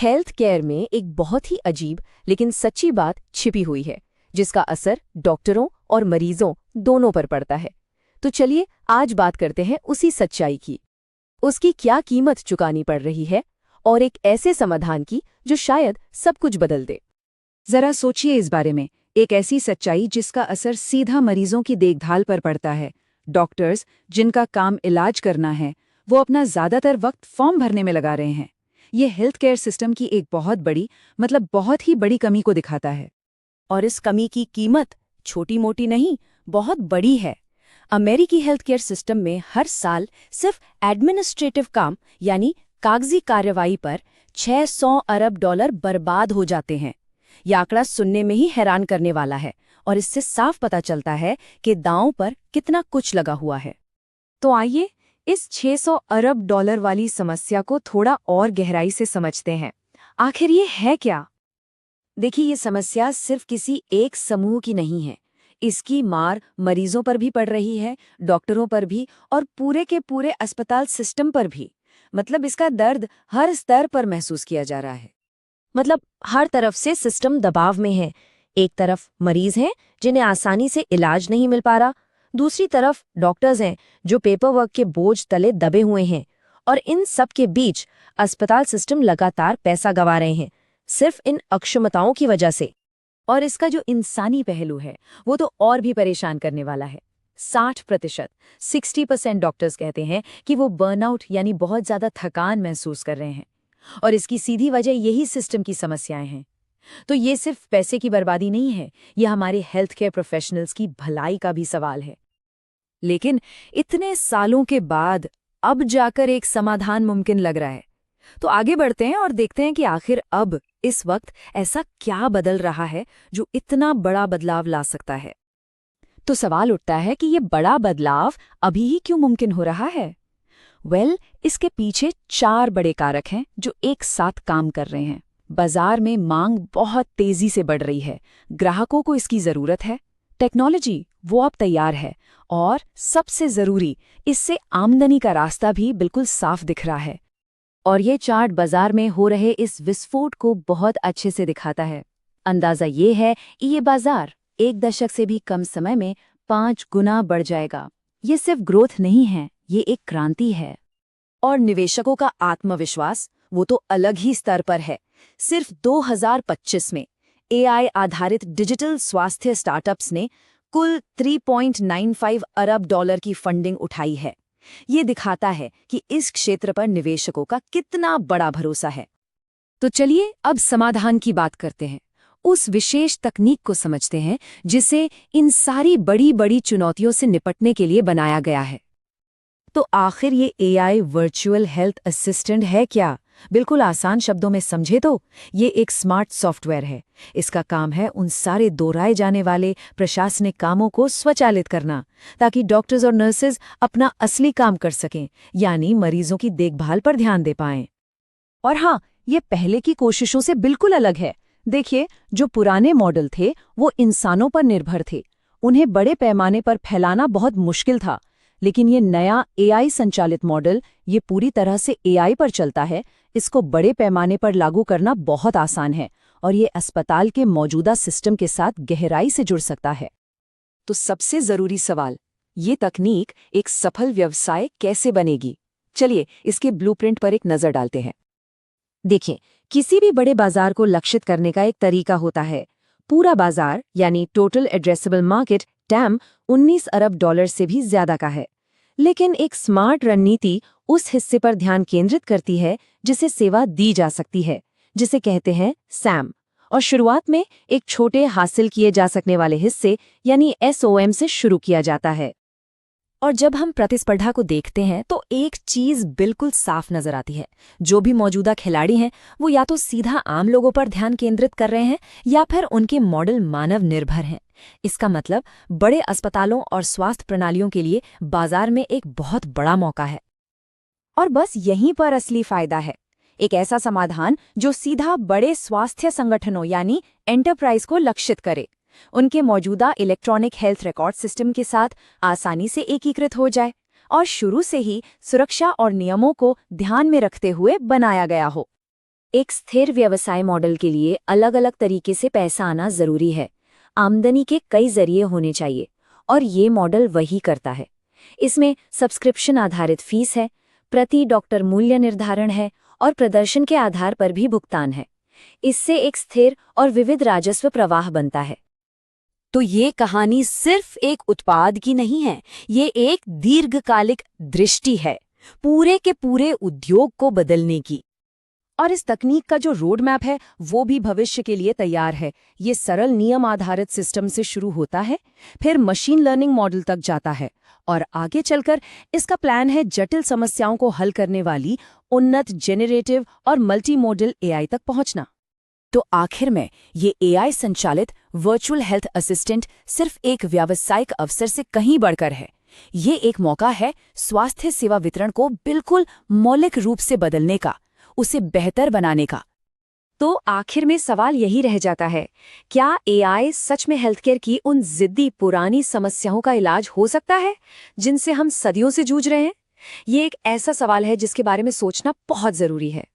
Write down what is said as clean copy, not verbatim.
Health care में एक बहुत ही अजीब लेकिन सच्ची बात छिपी हुई है, जिसका असर डॉक्टरों और मरीजों दोनों पर पड़ता है। तो चलिए आज बात करते हैं उसी सच्चाई की, उसकी क्या कीमत चुकानी पड़ रही है और एक ऐसे समाधान की जो शायद सब कुछ बदल दे। जरा सोचिए इस बारे में, एक ऐसी सच्चाई जिसका असर सीधा मरीजों की देखभाल पर पड़ता है। डॉक्टर्स, जिनका काम इलाज करना है, वो अपना ज्यादातर वक्त फॉर्म भरने में लगा रहे हैं। ये हेल्थ केयर सिस्टम की एक बहुत ही बड़ी कमी को दिखाता है। और इस कमी की कीमत छोटी मोटी नहीं, बहुत बड़ी है। अमेरिकी हेल्थ केयर सिस्टम में हर साल सिर्फ एडमिनिस्ट्रेटिव काम यानी कागजी कार्रवाई पर $600 अरब बर्बाद हो जाते हैं। यह आंकड़ा सुनने में ही हैरान करने वाला है और इससे साफ पता चलता है कि दांव पर कितना कुछ लगा हुआ है। तो आइए इस $600 अरब वाली समस्या को थोड़ा और गहराई से समझते हैं। आखिर ये है क्या? देखिए, ये समस्या सिर्फ किसी एक समूह की नहीं है। इसकी मार मरीजों पर भी पड़ रही है, डॉक्टरों पर भी और पूरे के पूरे अस्पताल सिस्टम पर भी। मतलब इसका दर्द हर स्तर पर महसूस किया जा रहा है। मतलब हर तरफ से सिस्टम दबाव में है। एक तरफ मरीज हैं जिन्हें आसानी से इलाज नहीं मिल पा रहा, दूसरी तरफ डॉक्टर्स हैं जो पेपरवर्क के बोझ तले दबे हुए हैं, और इन सब के बीच अस्पताल सिस्टम लगातार पैसा गंवा रहे हैं, सिर्फ इन अक्षमताओं की वजह से। और इसका जो इंसानी पहलू है वो तो और भी परेशान करने वाला है। 60% डॉक्टर्स कहते हैं कि वो बर्नआउट यानी बहुत ज्यादा थकान महसूस कर रहे हैं, और इसकी सीधी वजह यही सिस्टम की समस्याएं हैं। तो ये सिर्फ पैसे की बर्बादी नहीं है, ये हमारे हेल्थ केयर प्रोफेशनल्स की भलाई का भी सवाल है। लेकिन इतने सालों के बाद अब जाकर एक समाधान मुमकिन लग रहा है। तो आगे बढ़ते हैं और देखते हैं कि आखिर अब इस वक्त ऐसा क्या बदल रहा है जो इतना बड़ा बदलाव ला सकता है। तो सवाल उठता है कि ये बड़ा बदलाव अभी ही क्यों मुमकिन हो रहा है? इसके पीछे 4 बड़े कारक हैं जो एक साथ काम कर रहे हैं। बाजार में मांग बहुत तेजी से बढ़ रही है, ग्राहकों को इसकी जरूरत है, टेक्नोलॉजी वो अब तैयार है, और सबसे जरूरी, इससे आमदनी का रास्ता भी बिल्कुल साफ दिख रहा है। और ये चार्ट बाजार में हो रहे इस विस्फोट को बहुत अच्छे से दिखाता है। अंदाजा ये है कि ये बाजार 1 दशक से भी कम समय में 5 गुना बढ़ जाएगा। ये सिर्फ ग्रोथ नहीं है, ये एक क्रांति है। और निवेशकों का आत्मविश्वास वो तो अलग ही स्तर पर है। सिर्फ 2025 में AI आधारित डिजिटल स्वास्थ्य स्टार्टअप्स ने कुल $3.95 अरब की फंडिंग उठाई है। ये दिखाता है कि इस क्षेत्र पर निवेशकों का कितना बड़ा भरोसा है। तो चलिए अब समाधान की बात करते हैं, उस विशेष तकनीक को समझते हैं जिसे इन सारी बड़ी बड़ी चुनौतियों से निपटने के लिए बनाया गया है। तो आखिर ये AI वर्चुअल हेल्थ असिस्टेंट है क्या? बिल्कुल आसान शब्दों में समझे तो ये एक स्मार्ट सॉफ्टवेयर है। इसका काम है उन सारे दोहराए जाने वाले प्रशासनिक कामों को स्वचालित करना, ताकि डॉक्टर्स और नर्सेज अपना असली काम कर सकें, यानी मरीजों की देखभाल पर ध्यान दे पाएं। और हाँ, ये पहले की कोशिशों से बिल्कुल अलग है। देखिए, जो पुराने मॉडल थे वो इंसानों पर निर्भर थे, उन्हें बड़े पैमाने पर फैलाना बहुत मुश्किल था। लेकिन ये नया AI संचालित मॉडल, ये पूरी तरह से AI पर चलता है। इसको बड़े पैमाने पर लागू करना बहुत आसान है, और ये अस्पताल के मौजूदा सिस्टम के साथ गहराई से जुड़ सकता है। तो सबसे जरूरी सवाल, ये तकनीक एक सफल व्यवसाय कैसे बनेगी? चलिए इसके ब्लूप्रिंट पर एक नजर डालते हैं। देखिए, किसी भी बड़े बाजार को लक्षित करने का एक तरीका होता है। पूरा बाजार यानी टोटल एड्रेसेबल मार्केट TAM 19 अरब से भी ज्यादा का है। लेकिन एक स्मार्ट रणनीति उस हिस्से पर ध्यान केंद्रित करती है जिसे सेवा दी जा सकती है, जिसे कहते हैं SAM। और शुरुआत में एक छोटे हासिल किए जा सकने वाले हिस्से यानी SOM से शुरू किया जाता है। और जब हम प्रतिस्पर्धा को देखते हैं तो एक चीज बिल्कुल साफ नजर आती है। जो भी मौजूदा खिलाड़ी हैं वो या तो सीधा आम लोगों पर ध्यान केंद्रित कर रहे हैं, या फिर उनके मॉडल मानव निर्भर हैं। इसका मतलब बड़े अस्पतालों और स्वास्थ्य प्रणालियों के लिए बाजार में एक बहुत बड़ा मौका है। और बस यहीं पर असली फायदा है, एक ऐसा समाधान जो सीधा बड़े स्वास्थ्य संगठनों यानी एंटरप्राइज को लक्षित करे, उनके मौजूदा इलेक्ट्रॉनिक हेल्थ रिकॉर्ड सिस्टम के साथ आसानी से एकीकृत हो जाए, और शुरू से ही सुरक्षा और नियमों को ध्यान में रखते हुए बनाया गया हो। एक स्थिर व्यवसाय मॉडल के लिए अलग अलग तरीके से पैसा आना जरूरी है। आमदनी के कई जरिए होने चाहिए और ये मॉडल वही करता है। इसमें सब्सक्रिप्शन आधारित फीस है, प्रति डॉक्टर मूल्य निर्धारण है और प्रदर्शन के आधार पर भी भुगतान है। इससे एक स्थिर और विविध राजस्व प्रवाह बनता है। तो ये कहानी सिर्फ एक उत्पाद की नहीं है, ये एक दीर्घकालिक दृष्टि है, पूरे के पूरे उद्योग को बदलने की। और इस तकनीक का जो रोड मैप है वो भी भविष्य के लिए तैयार है। ये सरल नियम आधारित सिस्टम से शुरू होता है, फिर मशीन लर्निंग मॉडल तक जाता है और आगे चलकर इसका प्लान है जटिल समस्याओं को हल करने वाली उन्नत जेनरेटिव और मल्टीमोडल एआई तक पहुंचना। तो आखिर में ये एआई संचालित वर्चुअल हेल्थ असिस्टेंट सिर्फ एक व्यावसायिक अवसर से कहीं बढ़कर है। ये एक मौका है स्वास्थ्य सेवा वितरण को बिल्कुल मौलिक रूप से बदलने का, उसे बेहतर बनाने का। तो आखिर में सवाल यही रह जाता है, क्या एआई सच में हेल्थकेयर की उन जिद्दी पुरानी समस्याओं का इलाज हो सकता है जिनसे हम सदियों से जूझ रहे हैं? ये एक ऐसा सवाल है जिसके बारे में सोचना बहुत जरूरी है।